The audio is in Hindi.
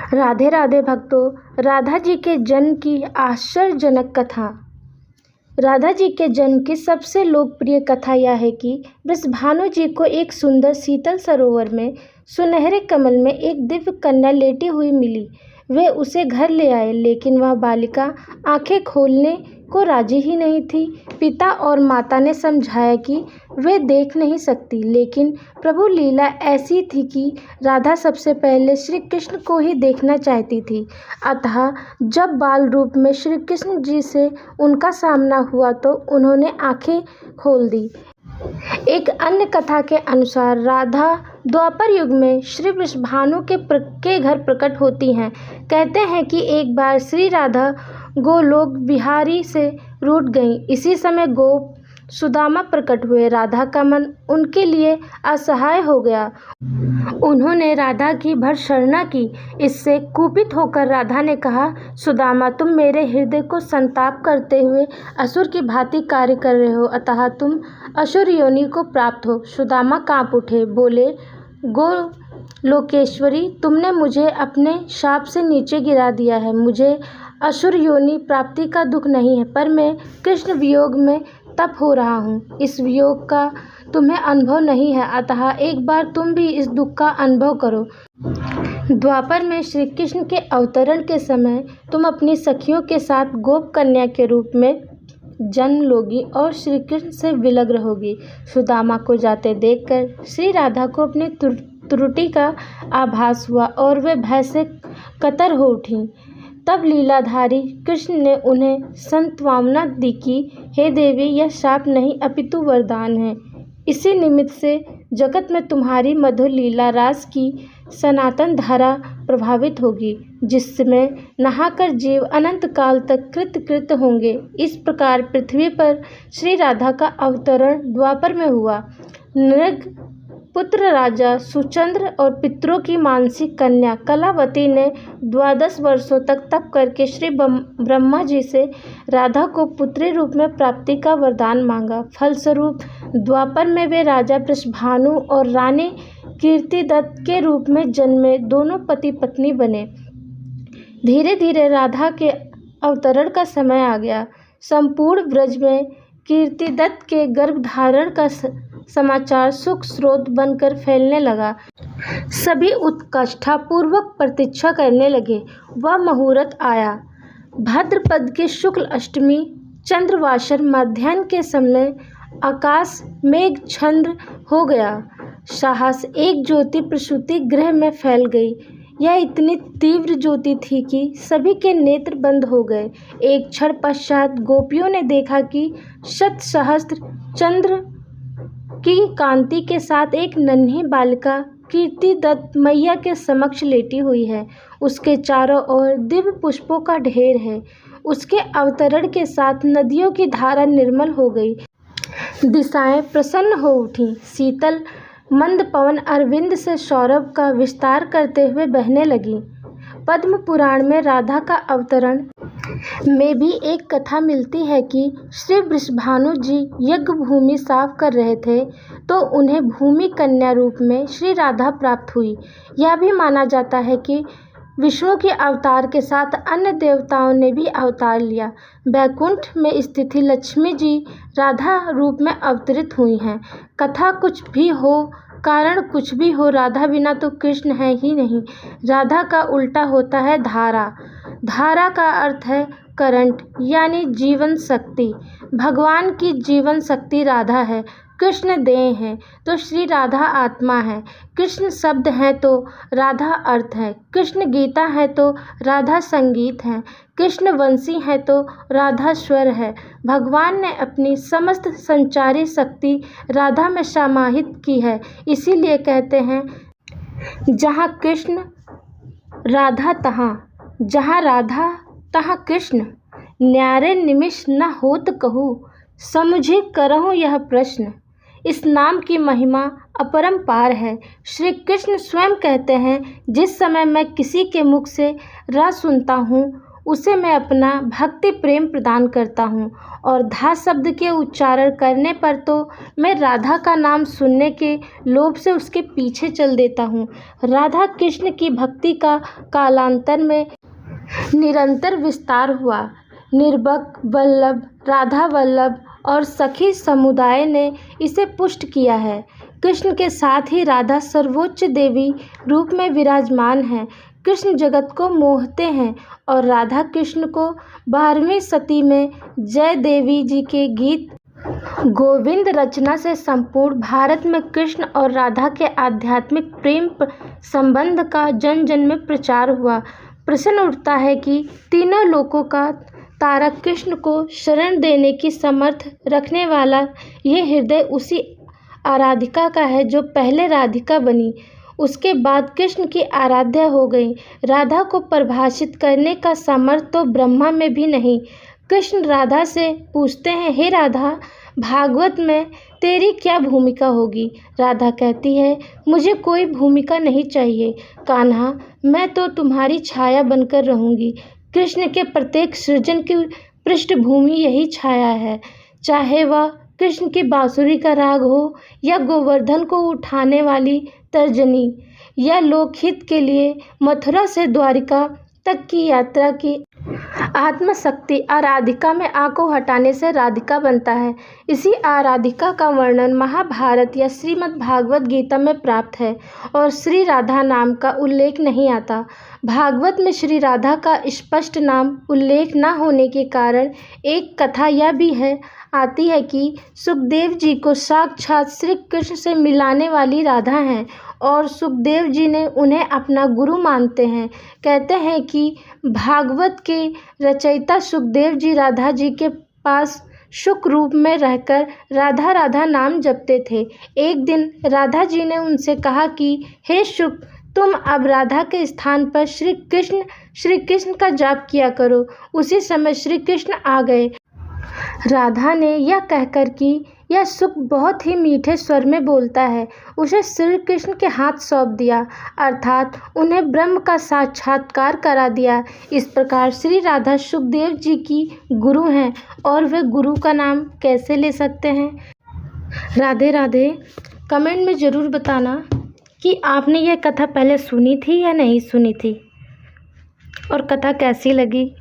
राधे राधे भक्तों, राधा जी के जन्म की आश्चर्यजनक कथा। राधा जी के जन्म की सबसे लोकप्रिय कथा यह है कि वृषभानु जी को एक सुंदर शीतल सरोवर में सुनहरे कमल में एक दिव्य कन्या लेटी हुई मिली। वे उसे घर ले आए, लेकिन वह बालिका आंखें खोलने को राजी ही नहीं थी। पिता और माता ने समझाया कि वे देख नहीं सकती, लेकिन प्रभु लीला ऐसी थी कि राधा सबसे पहले श्री कृष्ण को ही देखना चाहती थी। अतः जब बाल रूप में श्री कृष्ण जी से उनका सामना हुआ तो उन्होंने आंखें खोल दी। एक अन्य कथा के अनुसार राधा द्वापर युग में श्री वृषभानु के घर प्रकट होती हैं। कहते हैं कि एक बार श्री राधा गोलोक बिहारी से रूठ गईं। इसी समय गोप सुदामा प्रकट हुए। राधा का मन उनके लिए असहाय हो गया। उन्होंने राधा की भर्त्सना की। इससे कुपित होकर राधा ने कहा, सुदामा, तुम मेरे हृदय को संताप करते हुए असुर की भांति कार्य कर रहे हो, अतः तुम असुर योनि को प्राप्त हो। सुदामा कांप उठे, बोले, गोलोकेश्वरी, तुमने मुझे अपने शाप से नीचे गिरा दिया है। मुझे असुर योनि प्राप्ति का दुख नहीं है, पर मैं कृष्ण वियोग में तप हो रहा हूँ। इस वियोग का तुम्हें अनुभव नहीं है, अतः एक बार तुम भी इस दुख का अनुभव करो। द्वापर में श्री कृष्ण के अवतरण के समय तुम अपनी सखियों के साथ गोप कन्या के रूप में जन्म लोगी और श्री कृष्ण से विलग रहोगी। सुदामा को जाते देखकर श्री राधा को अपनी त्रुटि का आभास हुआ और वे भय से कतर हो उठी। तब लीलाधारी कृष्ण ने उन्हें सांत्वना दी कि हे देवी, यह शाप नहीं अपितु वरदान है। इसी निमित्त से जगत में तुम्हारी मधुर लीला रास की सनातन धारा प्रभावित होगी, जिसमें नहाकर जीव अनंत काल तक कृत होंगे। इस प्रकार पृथ्वी पर श्री राधा का अवतरण द्वापर में हुआ। नृग पुत्र राजा सुचंद्र और पितरों की मानसिक कन्या कलावती ने 12 वर्षों तक तप करके श्री ब्रह्मा जी से राधा को पुत्री रूप में प्राप्ति का वरदान मांगा। फलस्वरूप द्वापर में वे राजा वृषभानु और रानी कीर्तिदत्त के रूप में जन्मे दोनों पति पत्नी बने। धीरे धीरे राधा के अवतरण का समय आ गया। संपूर्ण ब्रज में कीर्तिदत्त के गर्भधारण का समाचार सुख स्रोत बनकर फैलने लगा। सभी उत्कंठा पूर्वक प्रतीक्षा करने लगे। वह मुहूर्त आया। भाद्रपद की शुक्ल अष्टमी चंद्रवासर मध्याह्न के समय आकाश मेघछंद हो गया। सहस एक ज्योति प्रसूति गृह में फैल गई। यह इतनी तीव्र ज्योति थी कि सभी के नेत्र बंद हो गए। एक क्षण पश्चात गोपियों ने देखा कि शत सहस्त्र चंद्र की कांति के साथ एक नन्ही बालिका कीर्तिदत्त मैया के समक्ष लेटी हुई है। उसके चारों ओर दिव्य पुष्पों का ढेर है। उसके अवतरण के साथ नदियों की धारा निर्मल हो गई। दिशाएं प्रसन्न हो उठी। शीतल मंद पवन अरविंद से सौरभ का विस्तार करते हुए बहने लगी। पद्म पुराण में राधा का अवतरण में भी एक कथा मिलती है कि श्री वृषभानु जी यज्ञ भूमि साफ कर रहे थे तो उन्हें भूमि कन्या रूप में श्री राधा प्राप्त हुई। यह भी माना जाता है कि विष्णु के अवतार के साथ अन्य देवताओं ने भी अवतार लिया। वैकुंठ में स्थित लक्ष्मी जी राधा रूप में अवतरित हुई हैं। कथा कुछ भी हो, कारण कुछ भी हो, राधा बिना तो कृष्ण है ही नहीं। राधा का उल्टा होता है धारा। धारा का अर्थ है करंट, यानी जीवन शक्ति। भगवान की जीवन शक्ति राधा है। कृष्ण देह है तो श्री राधा आत्मा है। कृष्ण शब्द है तो राधा अर्थ है। कृष्ण गीता है तो राधा संगीत है। कृष्ण वंशी है तो राधा स्वर है। भगवान ने अपनी समस्त संचारी शक्ति राधा में समाहित की है। इसीलिए कहते हैं, जहाँ कृष्ण राधा जहाँ राधा तहाँ कृष्ण, न्यारे निमिष न होत कहूँ, समुझे करहूँ यह प्रश्न। इस नाम की महिमा अपरंपार है। श्री कृष्ण स्वयं कहते हैं, जिस समय मैं किसी के मुख से रस सुनता हूँ उसे मैं अपना भक्ति प्रेम प्रदान करता हूँ और धा शब्द के उच्चारण करने पर तो मैं राधा का नाम सुनने के लोभ से उसके पीछे चल देता हूँ। राधा कृष्ण की भक्ति का कालांतर में निरंतर विस्तार हुआ। निर्बक, वल्लभ, राधा वल्लभ और सखी समुदाय ने इसे पुष्ट किया है। कृष्ण के साथ ही राधा सर्वोच्च देवी रूप में विराजमान है। कृष्ण जगत को मोहते हैं और राधा कृष्ण को 12वीं शती में जय देवी जी के गीत गोविंद रचना से संपूर्ण भारत में कृष्ण और राधा के आध्यात्मिक प्रेम संबंध का जन जन में प्रचार हुआ। प्रश्न उठता है कि तीनों लोकों का तारक कृष्ण को शरण देने की समर्थ रखने वाला ये हृदय उसी आराधिका का है जो पहले राधिका बनी, उसके बाद कृष्ण की आराध्या हो गई। राधा को परिभाषित करने का सामर्थ्य तो ब्रह्मा में भी नहीं। कृष्ण राधा से पूछते हैं, हे राधा, भागवत में तेरी क्या भूमिका होगी? राधा कहती है, मुझे कोई भूमिका नहीं चाहिए कान्हा, मैं तो तुम्हारी छाया बनकर रहूँगी। कृष्ण के प्रत्येक सृजन की पृष्ठभूमि यही छाया है, चाहे वह कृष्ण की बांसुरी का राग हो या गोवर्धन को उठाने वाली तर्जनी या लोकहित के लिए मथुरा से द्वारिका तक की यात्रा की आत्मशक्ति। आराधिका में आ को हटाने से राधिका बनता है। इसी आराधिका का वर्णन महाभारत या श्रीमद् भागवत गीता में प्राप्त है और श्री राधा नाम का उल्लेख नहीं आता। भागवत में श्री राधा का स्पष्ट नाम उल्लेख न होने के कारण एक कथा यह भी आती है कि सुखदेव जी को साक्षात श्री कृष्ण से मिलाने वाली राधा हैं और सुखदेव जी ने उन्हें अपना गुरु मानते हैं। कहते हैं कि भागवत के रचयिता सुखदेव जी राधा जी के पास शुक रूप में रहकर राधा राधा नाम जपते थे। एक दिन राधा जी ने उनसे कहा कि हे शुक, तुम अब राधा के स्थान पर श्री कृष्ण का जाप किया करो। उसी समय श्री कृष्ण आ गए। राधा ने यह कहकर कि यह सुख बहुत ही मीठे स्वर में बोलता है, उसे श्री कृष्ण के हाथ सौंप दिया, अर्थात उन्हें ब्रह्म का साक्षात्कार करा दिया। इस प्रकार श्री राधा सुखदेव जी की गुरु हैं और वे गुरु का नाम कैसे ले सकते हैं? राधे राधे। कमेंट में ज़रूर बताना कि आपने यह कथा पहले सुनी थी या नहीं सुनी थी और कथा कैसी लगी।